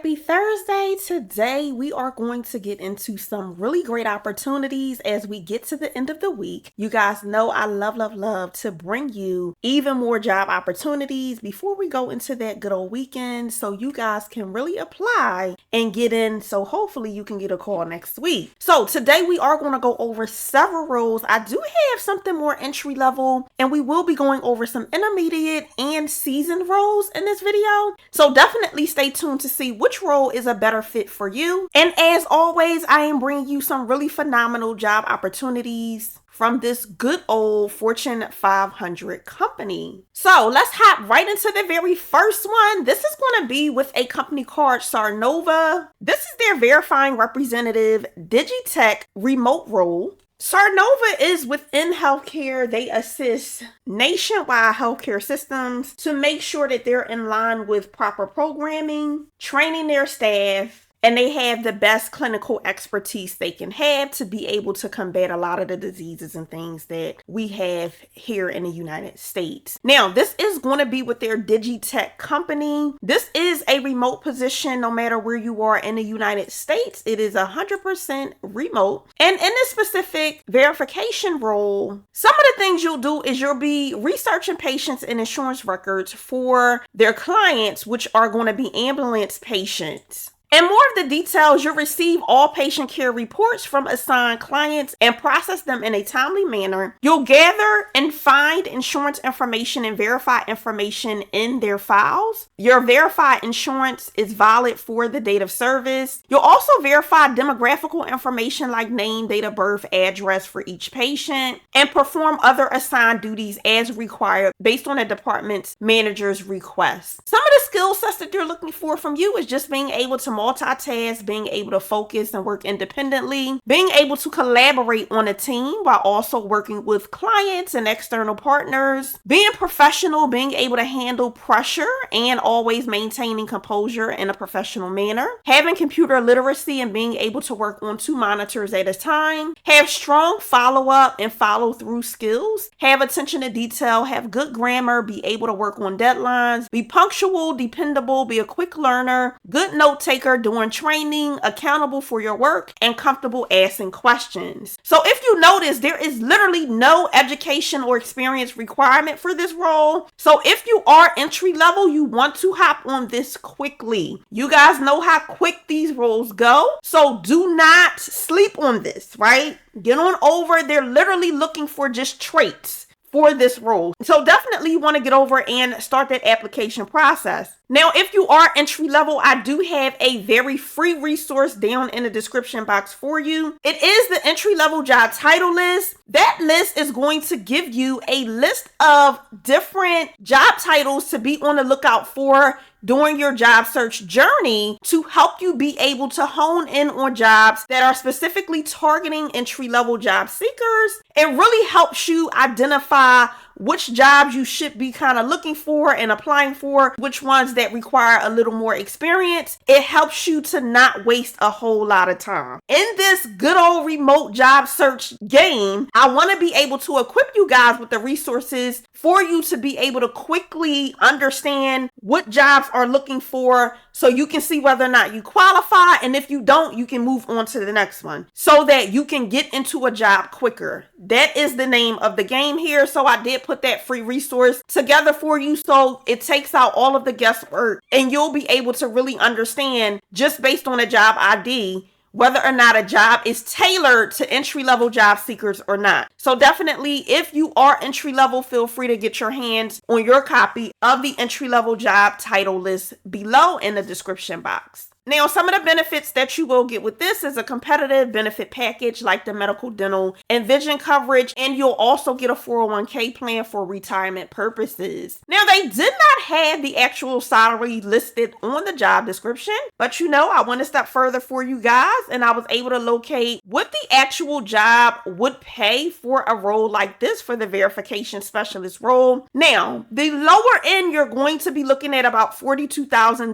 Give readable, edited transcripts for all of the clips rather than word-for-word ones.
Happy Thursday. Today we are going to get into some really great opportunities as we get to the end of the week. You guys know I love to bring you even more job opportunities before we go into that good old weekend so you guys can really apply and get in, so hopefully you can get a call next week. So today we are going to go over several roles. I do have something more entry level, and we will be going over some intermediate and seasoned roles in this video. So definitely stay tuned to see which role is a better fit for you. And as always, I am bringing you some really phenomenal job opportunities from this good old Fortune 500 company. So let's hop right into the very first one. This is going to be with a company called Sarnova. This is their verifying representative Digitech remote role. Sarnova is within healthcare. They assist nationwide healthcare systems to make sure that they're in line with proper programming, training their staff, and they have the best clinical expertise they can have to be able to combat a lot of the diseases and things that we have here in the United States. Now, this is going to be with their Digitech company. This is a remote position no matter where you are in the United States. It is 100% remote. And in this specific verification role, some of the things you'll do is you'll be researching patients and insurance records for their clients, which are going to be ambulance patients. And more of the details, you'll receive all patient care reports from assigned clients and process them in a timely manner. You'll gather and find insurance information and verify information in their files. Your verified insurance is valid for the date of service. You'll also verify demographical information like name, date of birth, address for each patient, and perform other assigned duties as required based on the department's manager's request. Some of the skill sets that they're looking for from you is just being able to multitask, being able to focus and work independently, being able to collaborate on a team while also working with clients and external partners, being professional, being able to handle pressure and always maintaining composure in a professional manner, having computer literacy and being able to work on 2 monitors at a time, have strong follow-up and follow-through skills, have attention to detail, have good grammar, be able to work on deadlines, be punctual, dependable, be a quick learner, good note taker during training, accountable for your work, and comfortable asking questions. So if you notice, there is literally no education or experience requirement for this role. So if you are entry level, you want to hop on this quickly. You guys know how quick these roles go. So do not sleep on this, right? Get on over. They're literally looking for just traits for this role. So definitely you want to get over and start that application process. Now, if you are entry level, I do have a very free resource down in the description box for you. It is the entry level job title list. That list is going to give you a list of different job titles to be on the lookout for during your job search journey to help you be able to hone in on jobs that are specifically targeting entry-level job seekers, and really helps you identify which jobs you should be kind of looking for and applying for, which ones that require a little more experience. It helps you to not waste a whole lot of time. In this good old remote job search game, I want to be able to equip you guys with the resources for you to be able to quickly understand what jobs are looking for so you can see whether or not you qualify. And if you don't, you can move on to the next one so that you can get into a job quicker. That is the name of the game here. So I did put that free resource together for you so it takes out all of the guesswork and you'll be able to really understand just based on a job ID whether or not a job is tailored to entry-level job seekers or not. So definitely, if you are entry-level, feel free to get your hands on your copy of the entry-level job title list below in the description box. Now, some of the benefits that you will get with this is a competitive benefit package like the medical, dental, and vision coverage, and you'll also get a 401k plan for retirement purposes. Now, they did not have the actual salary listed on the job description, but I went a step further for you guys, and I was able to locate what the actual job would pay for a role like this for the verification specialist role. Now, the lower end, you're going to be looking at about $42,000.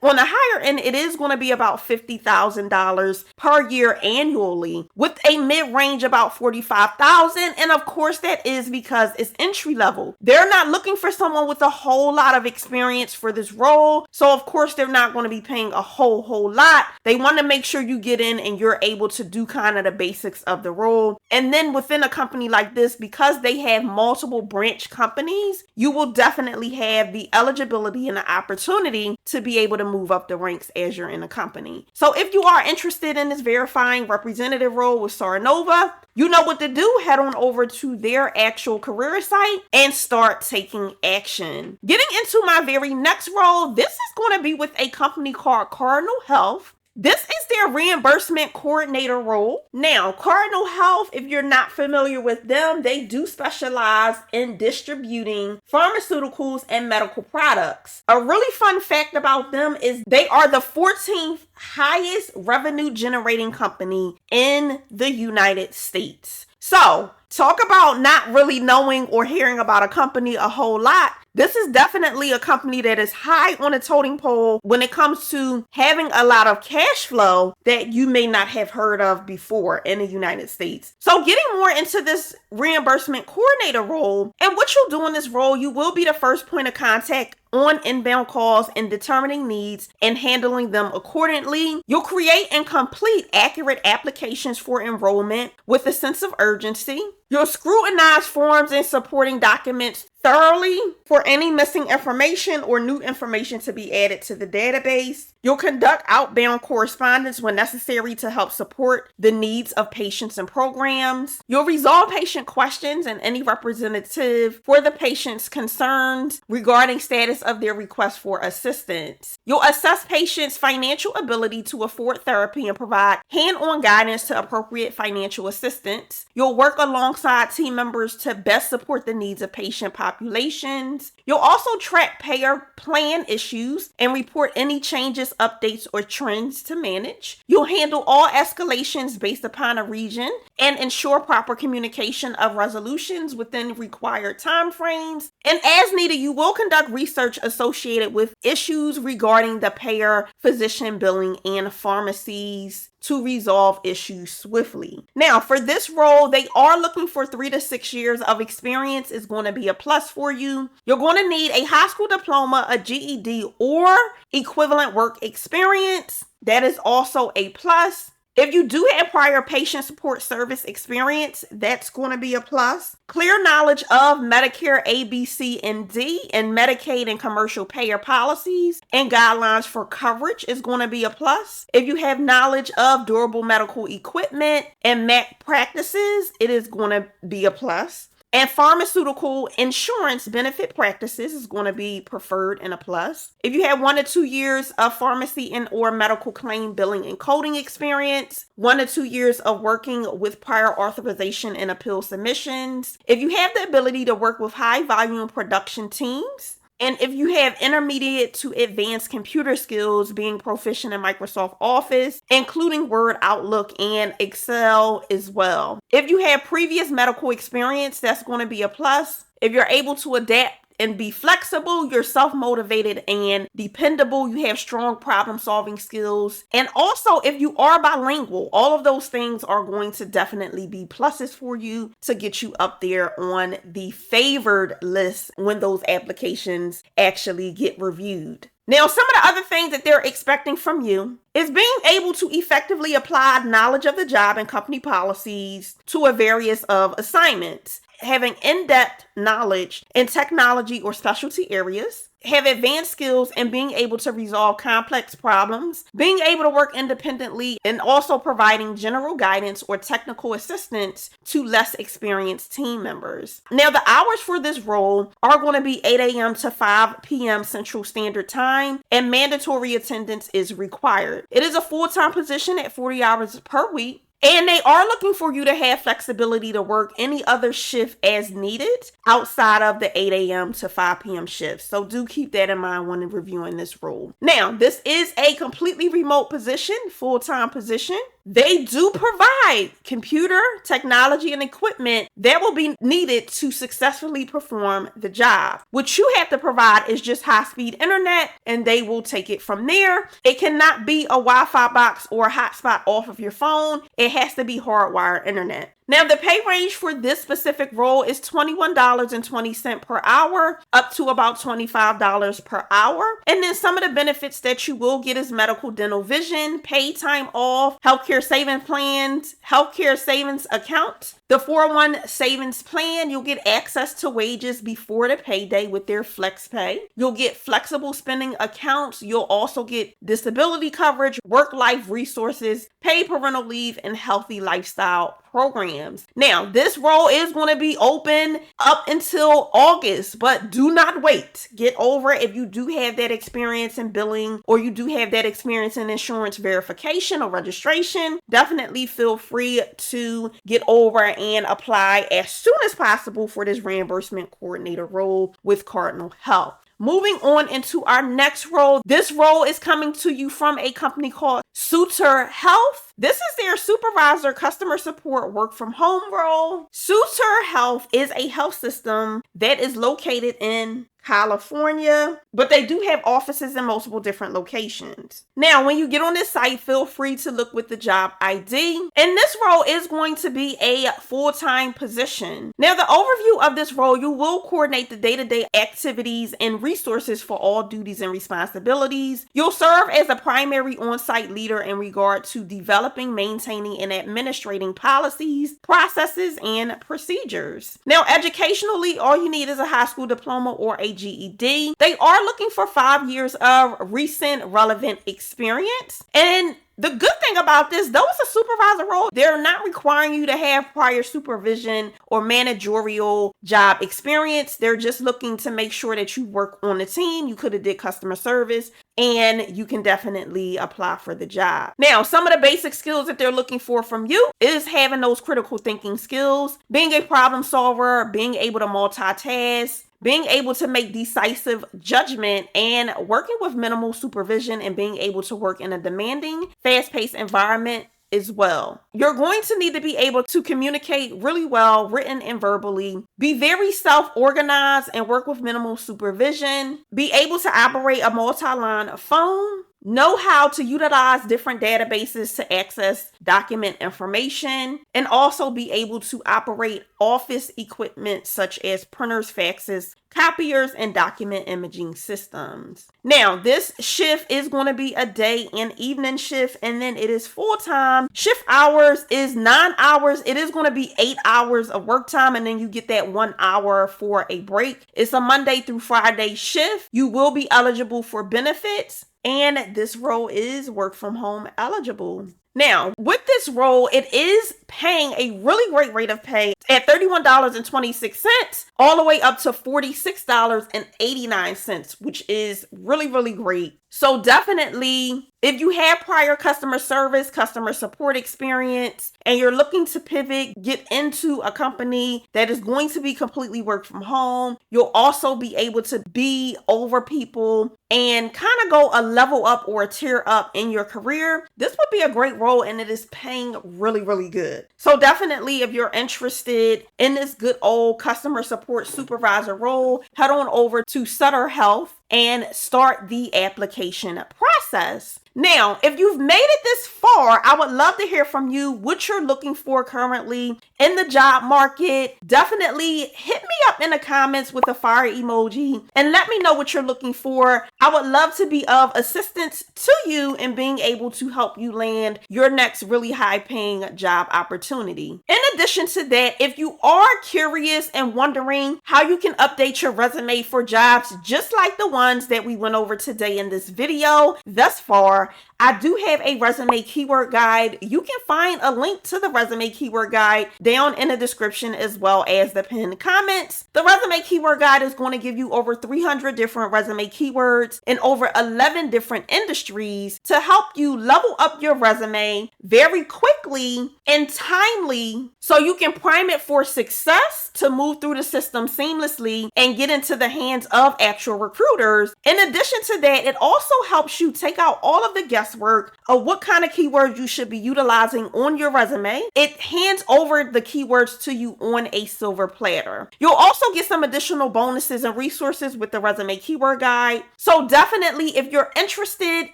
On the higher end, it it is going to be about $50,000 per year annually, with a mid-range about $45,000. And of course, that is because it's entry level. They're not looking for someone with a whole lot of experience for this role. So of course, they're not going to be paying a whole lot. They want to make sure you get in and you're able to do kind of the basics of the role. And then within a company like this, because they have multiple branch companies, you will definitely have the eligibility and the opportunity to be able to move up the ranks as you're in a company. So if you are interested in this verifying representative role with Sarnova, you know what to do. Head on over to their actual career site and start taking action. Getting into my very next role, this is going to be with a company called Cardinal Health. This is their reimbursement coordinator role. Now, Cardinal Health, if you're not familiar with them, they do specialize in distributing pharmaceuticals and medical products. A really fun fact about them is they are the 14th highest revenue generating company in the United States. So, talk about not really knowing or hearing about a company a whole lot. This is definitely a company that is high on the totem pole when it comes to having a lot of cash flow that you may not have heard of before in the United States. So getting more into this reimbursement coordinator role, and what you'll do in this role, you will be the first point of contact on inbound calls and determining needs and handling them accordingly. You'll create and complete accurate applications for enrollment with a sense of urgency. You'll scrutinize forms and supporting documents thoroughly for any missing information or new information to be added to the database. You'll conduct outbound correspondence when necessary to help support the needs of patients and programs. You'll resolve patient questions and any representative for the patient's concerns regarding status of their request for assistance. You'll assess patients' financial ability to afford therapy and provide hand-on guidance to appropriate financial assistance. You'll work alongside team members to best support the needs of patient populations. You'll also track payer plan issues and report any changes, updates, or trends to manage. You'll handle all escalations based upon a region and ensure proper communication of resolutions within required timeframes. And as needed, you will conduct research associated with issues regarding the payer, physician billing, and pharmacies to resolve issues swiftly. Now, for this role, they are looking for 3 to 6 years of experience is going to be a plus for you. You're going to need a high school diploma, a GED, or equivalent work experience. That is also a plus. If you do have prior patient support service experience, that's going to be a plus. Clear knowledge of Medicare A, B, C, and D, and Medicaid and commercial payer policies and guidelines for coverage is going to be a plus. If you have knowledge of durable medical equipment and MAC practices, it is going to be a plus. And pharmaceutical insurance benefit practices is going to be preferred and a plus. If you have 1 to 2 years of pharmacy and or medical claim billing and coding experience, 1 to 2 years of working with prior authorization and appeal submissions. If you have the ability to work with high volume production teams, and if you have intermediate to advanced computer skills, being proficient in Microsoft Office, including Word, Outlook, and Excel as well. If you have previous medical experience, that's going to be a plus. If you're able to adapt and be flexible, you're self-motivated and dependable, you have strong problem-solving skills, and also if you are bilingual, all of those things are going to definitely be pluses for you to get you up there on the favored list when those applications actually get reviewed. Now, some of the other things that they're expecting from you is being able to effectively apply knowledge of the job and company policies to a various of assignments, having in-depth knowledge in technology or specialty areas, have advanced skills in being able to resolve complex problems, being able to work independently, and also providing general guidance or technical assistance to less experienced team members. Now, the hours for this role are going to be 8 a.m. to 5 p.m. Central Standard Time, and mandatory attendance is required. It is a full-time position at 40 hours per week. And they are looking for you to have flexibility to work any other shift as needed outside of the 8 a.m. to 5 p.m. shift. So do keep that in mind when reviewing this role. Now, this is a completely remote position, full-time position. they do provide computer, technology, and equipment that will be needed to successfully perform the job. What you have to provide is just high-speed internet, and they will take it from there. It cannot be a Wi-Fi box or a hotspot off of your phone. It has to be hardwired internet. Now, the pay range for this specific role is $21.20 per hour up to about $25 per hour. And then some of the benefits that you will get is medical, dental, vision, paid time off, healthcare savings plans, healthcare savings account. The 401 savings plan, you'll get access to wages before the payday with their flex pay. You'll get flexible spending accounts. You'll also get disability coverage, work-life resources, paid parental leave, and healthy lifestyle programs. Now, this role is going to be open up until August, but do not wait. Get over it. If you do have that experience in billing or you do have that experience in insurance verification or registration, definitely feel free to get over and apply as soon as possible for this reimbursement coordinator role with Cardinal Health. Moving on into our next role. This role is coming to you from a company called Sutter Health. This is their supervisor customer support work from home role. Sutter Health is a health system that is located in California, but they do have offices in multiple different locations. Now, when you get on this site, feel free to look with the job ID. And this role is going to be a full-time position. Now, the overview of this role, you will coordinate the day-to-day activities and resources for all duties and responsibilities. You'll serve as a primary on-site leader in regard to developing, maintaining, and administrating policies, processes, and procedures. Now, educationally, all you need is a high school diploma or a GED. They are looking for 5 years of recent relevant experience. And the good thing about this, though it's a supervisor role, they're not requiring you to have prior supervision or managerial job experience. They're just looking to make sure that you work on the team. You could have did customer service and you can definitely apply for the job. Now, some of the basic skills that they're looking for from you is having those critical thinking skills, being a problem solver, being able to multitask, being able to make decisive judgment, and working with minimal supervision and being able to work in a demanding, fast-paced environment as well. You're going to need to be able to communicate really well, written and verbally, be very self-organized and work with minimal supervision, be able to operate a multi-line phone, know how to utilize different databases to access document information, and also be able to operate office equipment such as printers, faxes, copiers, and document imaging systems. Now, this shift is going to be a day and evening shift, and then it is full-time. Shift hours is 9 hours. It is going to be 8 hours of work time, and then you get that 1 hour for a break. It's a Monday through Friday shift. You will be eligible for benefits, and this role is work from home eligible. Now, with this role, it is paying a really great rate of pay at $31.26 all the way up to $46.89, which is really, really great. So definitely, if you have prior customer service, customer support experience, and you're looking to pivot, get into a company that is going to be completely work from home, you'll also be able to be over people and kind of go a level up or a tier up in your career. This would be a great role, and it is paying really, really good. So definitely, if you're interested in this good old customer support supervisor role, head on over to Sutter Health and start the application process. Now, if you've made it this far, I would love to hear from you what you're looking for currently in the job market. Definitely hit me up in the comments with a fire emoji and let me know what you're looking for. I would love to be of assistance to you in being able to help you land your next really high paying job opportunity. In addition to that, if you are curious and wondering how you can update your resume for jobs just like the ones that we went over today in this video thus far, I do have a resume keyword guide. You can find a link to the resume keyword guide down in the description as well as the pinned comments. The resume keyword guide is going to give you over 300 different resume keywords in over 11 different industries to help you level up your resume very quickly quickly and timely so you can prime it for success to move through the system seamlessly and get into the hands of actual recruiters. In addition to that, it also helps you take out all of the guesswork of what kind of keywords you should be utilizing on your resume. It hands over the keywords to you on a silver platter. You'll also get some additional bonuses and resources with the resume keyword guide. So definitely, if you're interested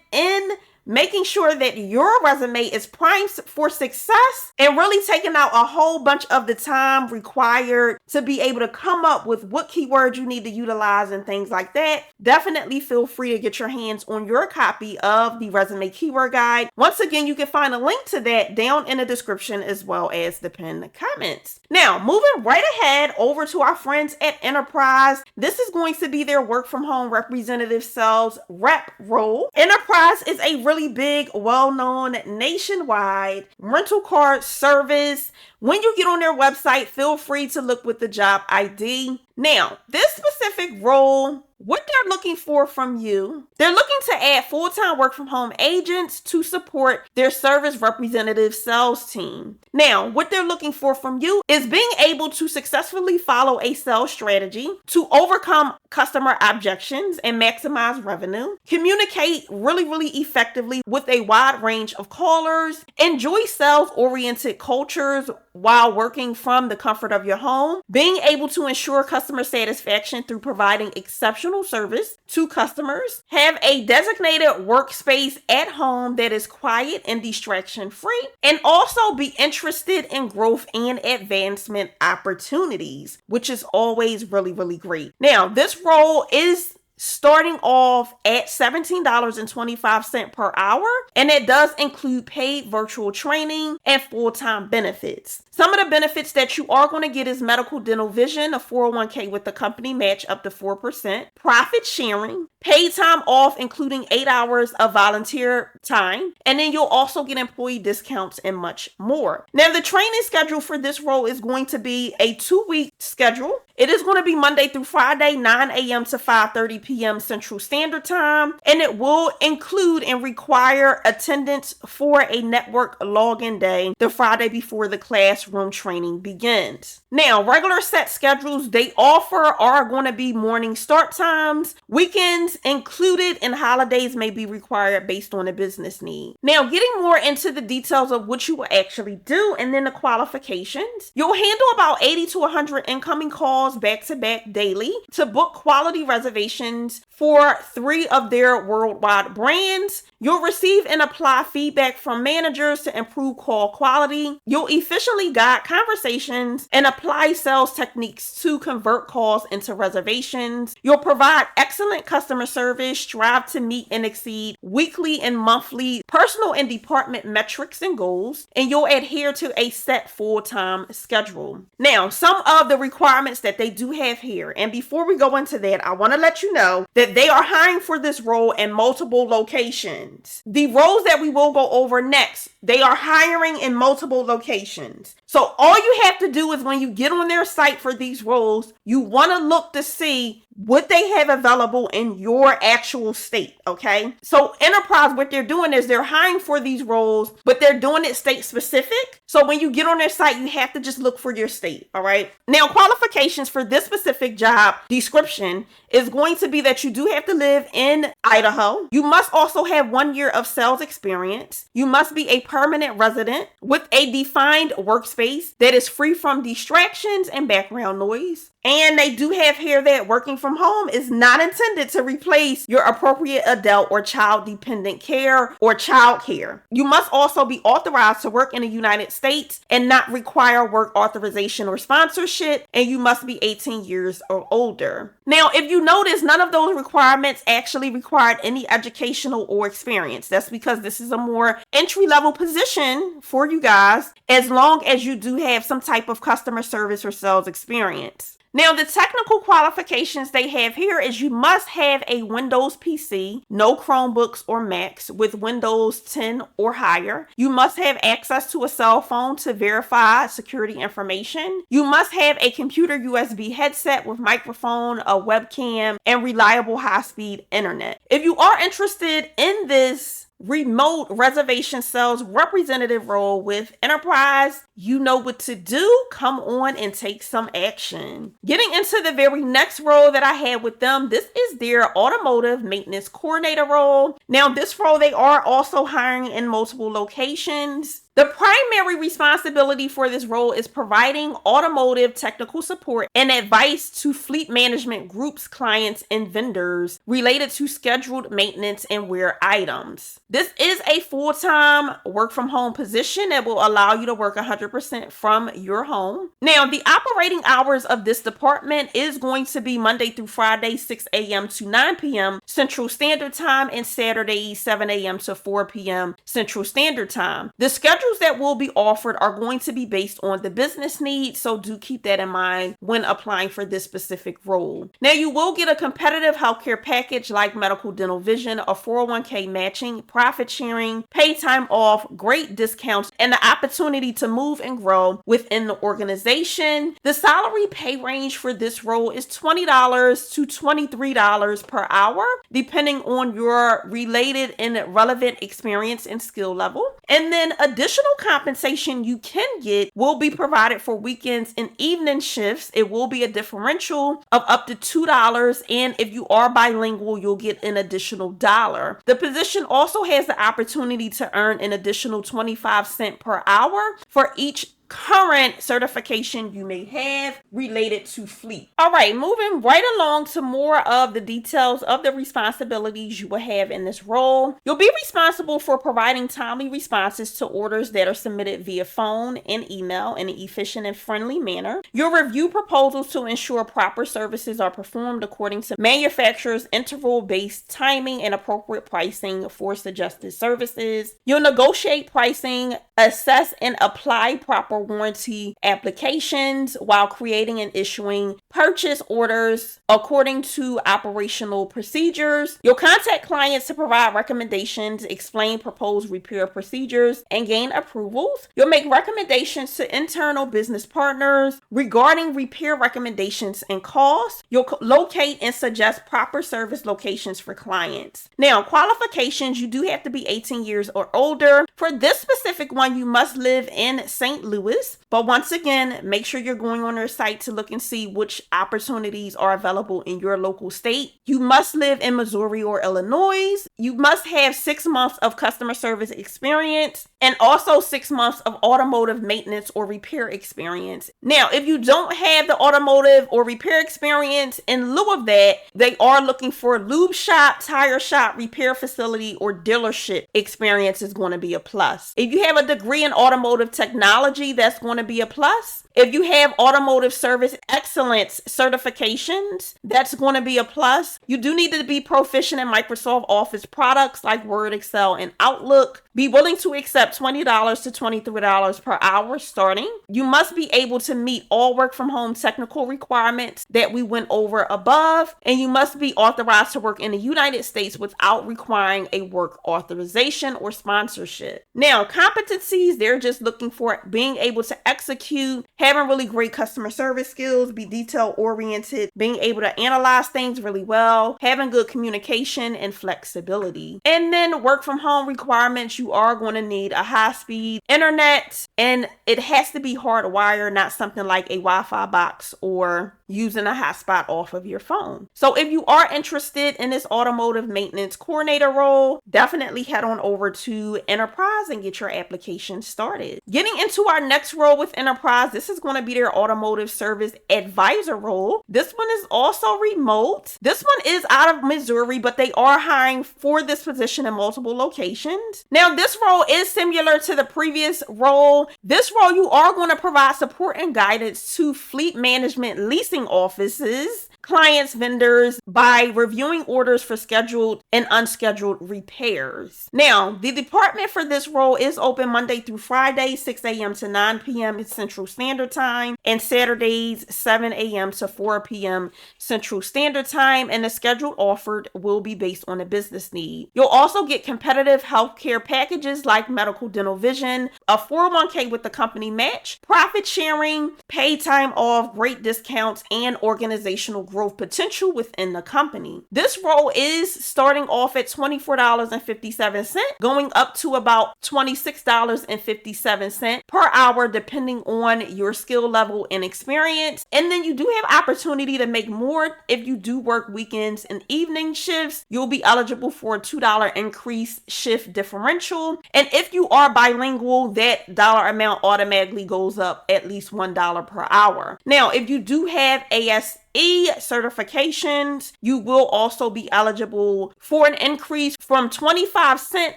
in making sure that your resume is primed for success and really taking out a whole bunch of the time required to be able to come up with what keywords you need to utilize and things like that, definitely feel free to get your hands on your copy of the resume keyword guide. Once again, you can find a link to that down in the description as well as the pinned comments. Now, moving right ahead over to our friends at Enterprise. This is going to be their work from home representative sales rep role. Enterprise is a really big, well-known nationwide rental car service. When you get on their website, feel free to look with the job ID. Now, this specific role, what they're looking for from you, they're looking to add full-time work from home agents to support their service representative sales team. Now, what they're looking for from you is being able to successfully follow a sales strategy to overcome customer objections and maximize revenue, communicate really effectively with a wide range of callers, enjoy sales-oriented cultures while working from the comfort of your home, being able to ensure customer satisfaction through providing exceptional service to customers, have a designated workspace at home that is quiet and distraction free, and also be interested in growth and advancement opportunities, which is always really great. Now, this role is starting off at $17.25 per hour, and it does include paid virtual training and full-time benefits. Some of the benefits that you are going to get is medical, dental, vision, a 401k with the company match up to 4%, profit sharing, paid time off including 8 hours of volunteer time, and then you'll also get employee discounts and much more. Now, the training schedule for this role is going to be a 2-week schedule. It is going to be Monday through Friday, 9 a.m. to 5:30 p.m. Central Standard Time, and it will include and require attendance for a network login day the Friday before the classroom training begins. Now, regular set schedules they offer are going to be morning start times, weekends included, and holidays may be required based on a business need. Now, getting more into the details of what you will actually do and then the qualifications, you'll handle about 80 to 100 incoming calls back-to-back daily to book quality reservations for 3 of their worldwide brands. You'll receive and apply feedback from managers to improve call quality. You'll efficiently guide conversations and apply sales techniques to convert calls into reservations. You'll provide excellent customer service, strive to meet and exceed weekly and monthly personal and department metrics and goals, and you'll adhere to a set full-time schedule. Now, some of the requirements that they do have here, and before we go into that, I want to let you know that they are hiring for this role in multiple locations. The roles that we will go over next, they are hiring in multiple locations. So all you have to do is when you get on their site for these roles, you want to look to see what they have available in your actual state, okay? So Enterprise, what they're doing is they're hiring for these roles, but they're doing it state specific. So when you get on their site, you have to just look for your state, all right? Now, qualifications for this specific job description is going to be that you do have to live in Idaho. You must also have 1 year of sales experience. You must be a permanent resident with a defined workspace that is free from distractions and background noise. And they do have here that working from home is not intended to replace your appropriate adult or child dependent care or child care. You must also be authorized to work in the United States and not require work authorization or sponsorship, and you must be 18 years or older. Now, if you notice, none of those requirements actually required any educational or experience. That's because this is a more entry-level position for you guys, as long as you do have some type of customer service or sales experience. Now, the technical qualifications they have here is you must have a Windows PC, no Chromebooks or Macs, with Windows 10 or higher. You must have access to a cell phone to verify security information. You must have a computer USB headset with microphone, a webcam, and reliable high-speed internet. If you are interested in this remote reservation sales representative role with Enterprise. You know what to do. Come on and take some action. Getting into the very next role that I had with them, this is their automotive maintenance coordinator role. Now, this role, they are also hiring in multiple locations. The primary responsibility for this role is providing automotive technical support and advice to fleet management groups, clients, and vendors related to scheduled maintenance and wear items. This is a full-time work-from-home position that will allow you to work 100% from your home. Now, the operating hours of this department is going to be Monday through Friday, 6 a.m. to 9 p.m. Central Standard Time, and Saturday, 7 a.m. to 4 p.m. Central Standard Time. The schedule that will be offered are going to be based on the business needs, so do keep that in mind when applying for this specific role. Now, you will get a competitive healthcare package like medical, dental, vision, a 401k matching, profit sharing, pay time off, great discounts, and the opportunity to move and grow within the organization. The salary pay range for this role is $20 to $23 per hour, depending on your related and relevant experience and skill level. And then additional compensation you can get will be provided for weekends and evening shifts. It will be a differential of up to $2, and if you are bilingual, you'll get an additional $1. The position also has the opportunity to earn an additional 25 cents per hour for each current certification you may have related to fleet. All right, moving right along to more of the details of the responsibilities you will have in this role. You'll be responsible for providing timely responses to orders that are submitted via phone and email in an efficient and friendly manner. You'll review proposals to ensure proper services are performed according to manufacturer's interval-based timing and appropriate pricing for suggested services. You'll negotiate pricing, assess and apply proper warranty applications while creating and issuing purchase orders according to operational procedures. You'll contact clients to provide recommendations, explain proposed repair procedures, and gain approvals. You'll make recommendations to internal business partners regarding repair recommendations and costs. You'll locate and suggest proper service locations for clients. Now, qualifications, you do have to be 18 years or older. For this specific one, you must live in St. Louis. But once again, make sure you're going on their site to look and see which opportunities are available in your local state. You must live in Missouri or Illinois. You must have 6 months of customer service experience and also 6 months of automotive maintenance or repair experience. Now, if you don't have the automotive or repair experience, in lieu of that, they are looking for lube shop, tire shop, repair facility, or dealership experience is going to be a plus. If you have a degree in automotive technology, that's going to be a plus. If you have automotive service excellence certifications, that's going to be a plus. You do need to be proficient in Microsoft Office products like Word, Excel, and Outlook. Be willing to accept $20 to $23 per hour starting. You must be able to meet all work from home technical requirements that we went over above, and you must be authorized to work in the United States without requiring a work authorization or sponsorship. Now, competencies, they're just looking for being able to execute, having really great customer service skills, be detail oriented, being able to analyze things really well, having good communication and flexibility. And then work from home requirements, you are going to need a high-speed internet, and it has to be hardwired, not something like a Wi-Fi box or using a hotspot off of your phone. So if you are interested in this automotive maintenance coordinator role, definitely head on over to Enterprise and get your application started. Getting into our next role with Enterprise, this is going to be their automotive service advisor role. This one is also remote. This one is out of Missouri, but they are hiring for this position in multiple locations. Now, this role is similar to the previous role. This role, you are going to provide support and guidance to fleet management leasing offices, clients, vendors by reviewing orders for scheduled and unscheduled repairs. Now, the department for this role is open Monday through Friday, 6 a.m. to 9 p.m. Central Standard Time, and Saturdays, 7 a.m. to 4 p.m. Central Standard Time, and the schedule offered will be based on a business need. You'll also get competitive healthcare packages like medical, dental, vision, a 401k with the company match, profit sharing, paid time off, great discounts, and organizational growth potential within the company. This role is starting off at $24.57, going up to about $26.57 per hour, depending on your skill level and experience. And then you do have opportunity to make more if you do work weekends and evening shifts. You'll be eligible for a $2 increase shift differential. And if you are bilingual, that dollar amount automatically goes up at least $1 per hour. Now, if you do have ASE certifications, you will also be eligible for an increase from 25 cents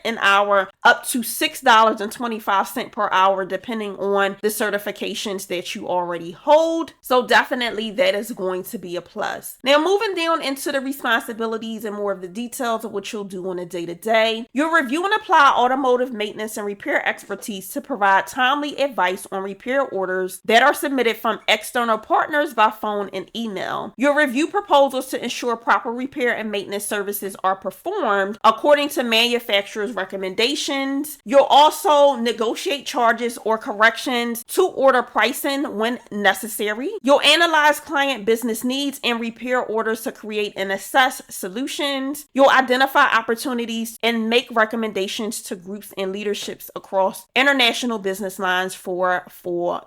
an hour up to $6.25 per hour, depending on the certifications that you already hold. So definitely that is going to be a plus. Now, moving down into the responsibilities and more of the details of what you'll do on a day-to-day, you'll review and apply automotive maintenance and repair expertise to provide timely advice on repair orders that are submitted from external partners by phone and email. You'll review proposals to ensure proper repair and maintenance services are performed according to manufacturer's recommendations. You'll also negotiate charges or corrections to order pricing when necessary. You'll analyze client business needs and repair orders to create and assess solutions. You'll identify opportunities and make recommendations to groups and leaderships across international business lines for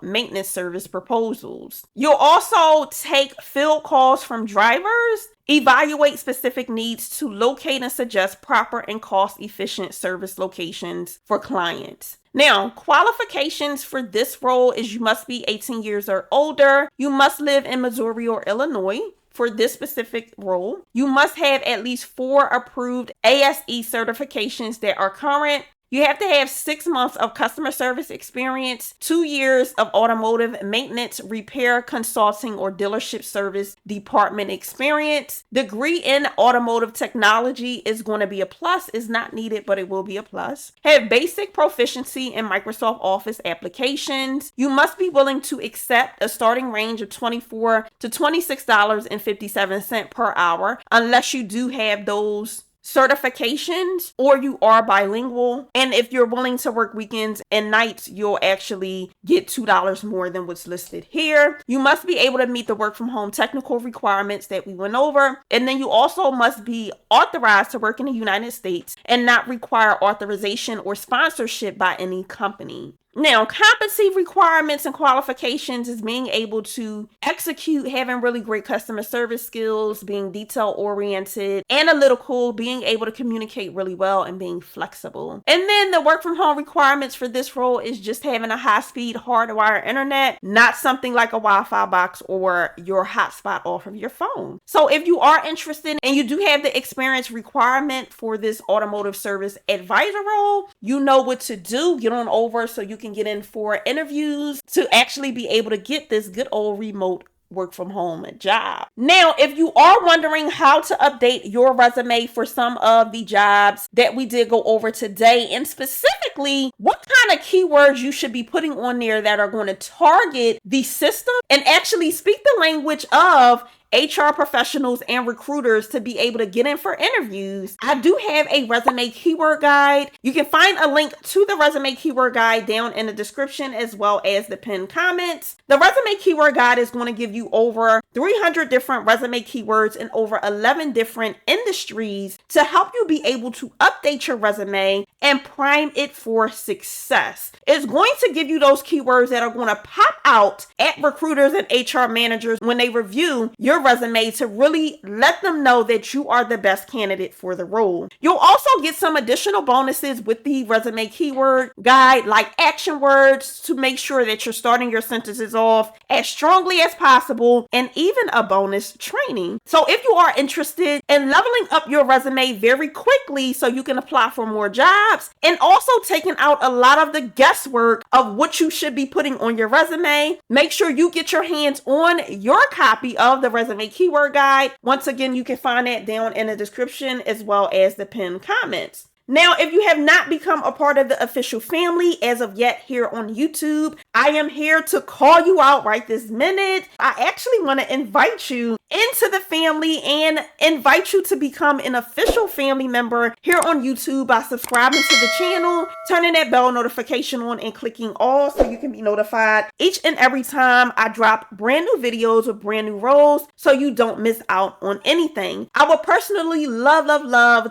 maintenance service proposals. You'll also take field calls from drivers, evaluate specific needs to locate and suggest proper and cost-efficient service locations for clients. Now, qualifications for this role is you must be 18 years or older. You must live in Missouri or Illinois. For this specific role, you must have at least 4 approved ASE certifications that are current. You have to have 6 months of customer service experience, 2 years of automotive maintenance, repair, consulting, or dealership service department experience. Degree in automotive technology is going to be a plus. It's not needed, but it will be a plus. Have basic proficiency in Microsoft Office applications. You must be willing to accept a starting range of $24 to $26.57 per hour, unless you do have those certifications or you are bilingual. And if you're willing to work weekends and nights, you'll actually get $2 more than what's listed here. You must be able to meet the work from home technical requirements that we went over. And then you also must be authorized to work in the United States and not require authorization or sponsorship by any company. Now, competency requirements and qualifications is being able to execute, having really great customer service skills, being detail-oriented, analytical, being able to communicate really well, and being flexible. And then the work from home requirements for this role is just having a high-speed hardwired internet, not something like a Wi-Fi box or your hotspot off of your phone. So if you are interested and you do have the experience requirement for this automotive service advisor role, you know what to do. Get on over so you can get in for interviews to actually be able to get this good old remote work from home job. Now, if you are wondering how to update your resume for some of the jobs that we did go over today, and specifically what kind of keywords you should be putting on there that are going to target the system and actually speak the language of HR professionals and recruiters to be able to get in for interviews, I do have a resume keyword guide. You can find a link to the resume keyword guide down in the description as well as the pinned comments. The resume keyword guide is going to give you over 300 different resume keywords in over 11 different industries to help you be able to update your resume and prime it for success. It's going to give you those keywords that are going to pop out at recruiters and HR managers when they review your resume to really let them know that you are the best candidate for the role. You'll also get some additional bonuses with the resume keyword guide, like action words to make sure that you're starting your sentences off as strongly as possible, and even a bonus training. So if you are interested in leveling up your resume very quickly so you can apply for more jobs, and also taking out a lot of the guesswork of what you should be putting on your resume, make sure you get your hands on your copy of the resume keyword guide. Once again, you can find that down in the description as well as the pinned comments. Now, if you have not become a part of the official family as of yet here on YouTube, I am here to call you out right this minute. I actually want to invite you into the family and invite you to become an official family member here on YouTube by subscribing to the channel, turning that bell notification on, and clicking all so you can be notified each and every time I drop brand new videos with brand new roles so you don't miss out on anything. I would personally love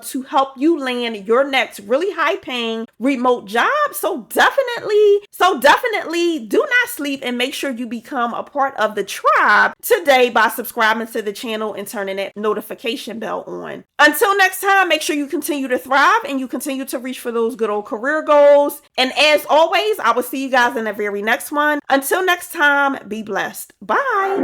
to help you land your next really high paying remote job. So definitely do not sleep and make sure you become a part of the tribe today by subscribing to the channel and turning that notification bell on. Until next time, make sure you continue to thrive and you continue to reach for those good old career goals. And as always, I will see you guys in the very next one. Until next time, be blessed. Bye.